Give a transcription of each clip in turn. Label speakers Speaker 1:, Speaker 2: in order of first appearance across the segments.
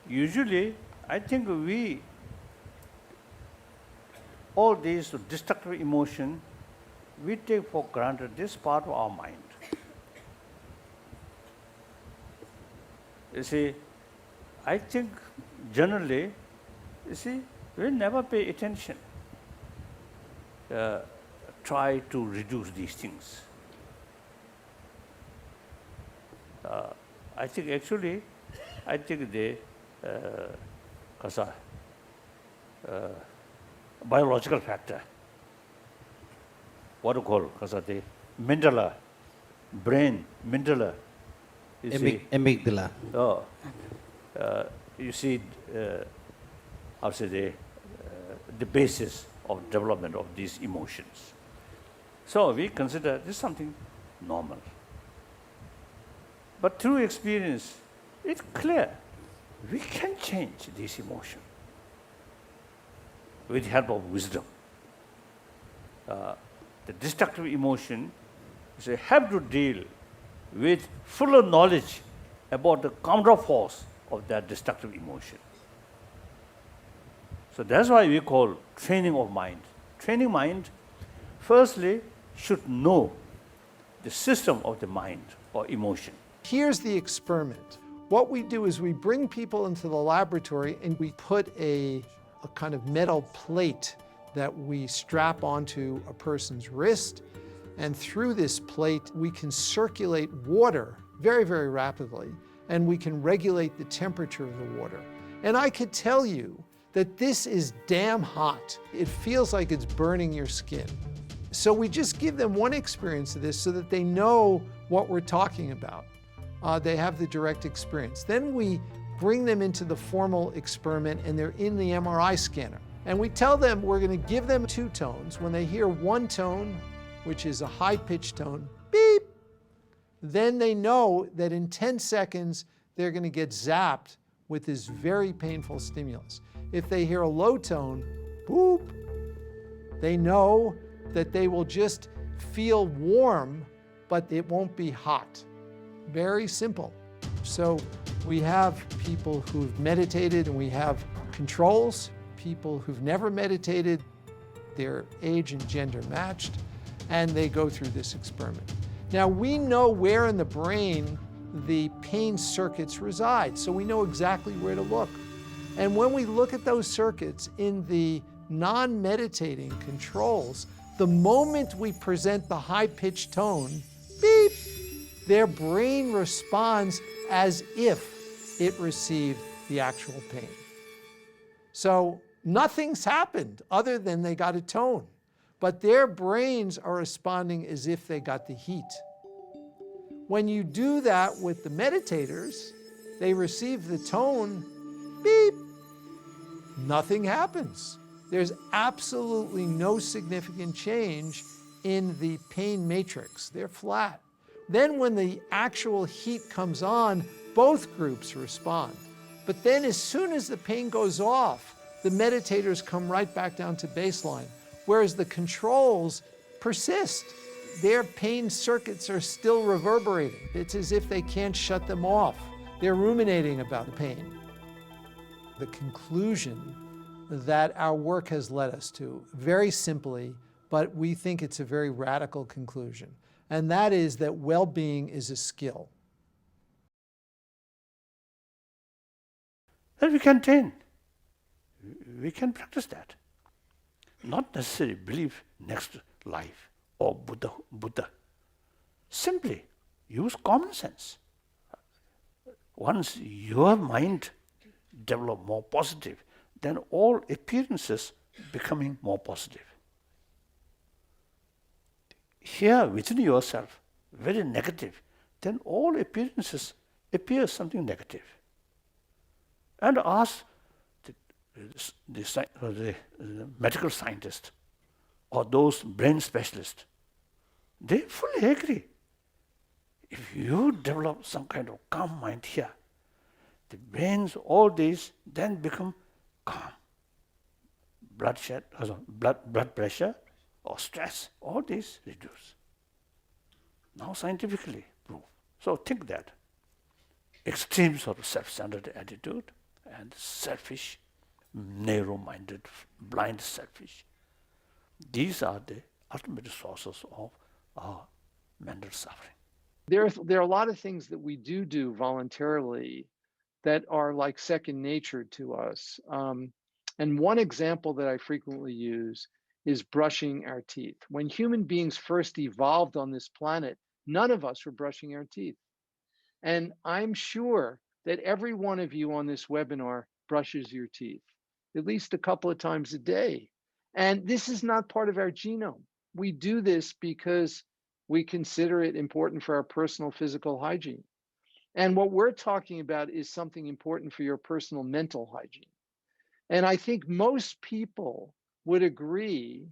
Speaker 1: Usually, I think all these destructive emotion, we take for granted this part of our mind. You see, I think generally, you see, we never pay attention. Try to reduce these things. I think actually, the biological factor, what do you call the Mandela, brain, Mandela.
Speaker 2: Amygdala.
Speaker 1: You see, how say the basis of development of these emotions. So we consider this something normal. But through experience, it's clear we can change this emotion with the help of wisdom. The destructive emotion is have to deal with fuller knowledge about the counterforce of that destructive emotion. So that's why we call training of mind. Training mind, firstly, should know the system of the mind or emotion.
Speaker 3: Here's the experiment. What we do is we bring people into the laboratory and we put a kind of metal plate that we strap onto a person's wrist. And through this plate, we can circulate water very, very rapidly, and we can regulate the temperature of the water. And I could tell you that this is damn hot. It feels like it's burning your skin. So we just give them one experience of this so that they know what we're talking about. They have the direct experience. Then we bring them into the formal experiment and they're in the MRI scanner. And we tell them we're going to give them 2 tones. When they hear one tone, which is a high-pitched tone, beep, then they know that in 10 seconds they're going to get zapped with this very painful stimulus. If they hear a low tone, boop, they know that they will just feel warm, but it won't be hot. Very simple. So we have people who've meditated and we have controls, people who've never meditated, their age and gender matched, and they go through this experiment. Now we know where in the brain the pain circuits reside, so we know exactly where to look. And when we look at those circuits in the non-meditating controls, the moment we present the high-pitched tone, beep, their brain responds as if it received the actual pain. So nothing's happened other than they got a tone, but their brains are responding as if they got the heat. When you do that with the meditators, they receive the tone, beep, nothing happens. There's absolutely no significant change in the pain matrix. They're flat. Then when the actual heat comes on, both groups respond. But then as soon as the pain goes off, the meditators come right back down to baseline, whereas the controls persist. Their pain circuits are still reverberating. It's as if they can't shut them off. They're ruminating about the pain. The conclusion that our work has led us to, very simply, but we think it's a very radical conclusion, and that is that well-being is a skill.
Speaker 1: Then we can train. We can practice that. Not necessarily believe next life or Buddha. Simply use common sense. Once your mind develop more positive, then all appearances becoming more positive. Here within yourself, very negative, then all appearances appear something negative. And ask the medical scientist or those brain specialists, they fully agree. If you develop some kind of calm mind here, the brains, all these, then become calm. Blood pressure or stress, all these reduce. Now scientifically proved. So think that. Extreme sort of self-centered attitude and selfish, narrow-minded, blind selfish. These are the ultimate sources of our mental suffering.
Speaker 3: There are a lot of things that we do voluntarily that are like second nature to us. And one example that I frequently use is brushing our teeth. When human beings first evolved on this planet, none of us were brushing our teeth. And I'm sure that every one of you on this webinar brushes your teeth at least a couple of times a day. And this is not part of our genome. We do this because we consider it important for our personal physical hygiene. And what we're talking about is something important for your personal mental hygiene. And I think most people would agree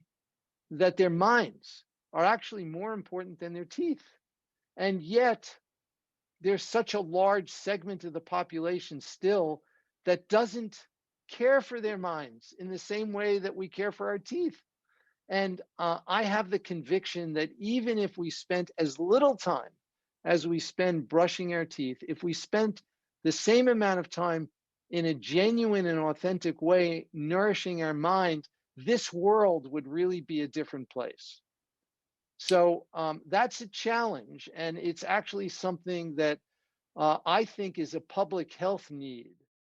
Speaker 3: that their minds are actually more important than their teeth. And yet, there's such a large segment of the population still that doesn't care for their minds in the same way that we care for our teeth. And I have the conviction that even if we spent as little time as we spend brushing our teeth, if we spent the same amount of time in a genuine and authentic way nourishing our mind, this world would really be a different place. So that's a challenge, and it's actually something that I think is a public health need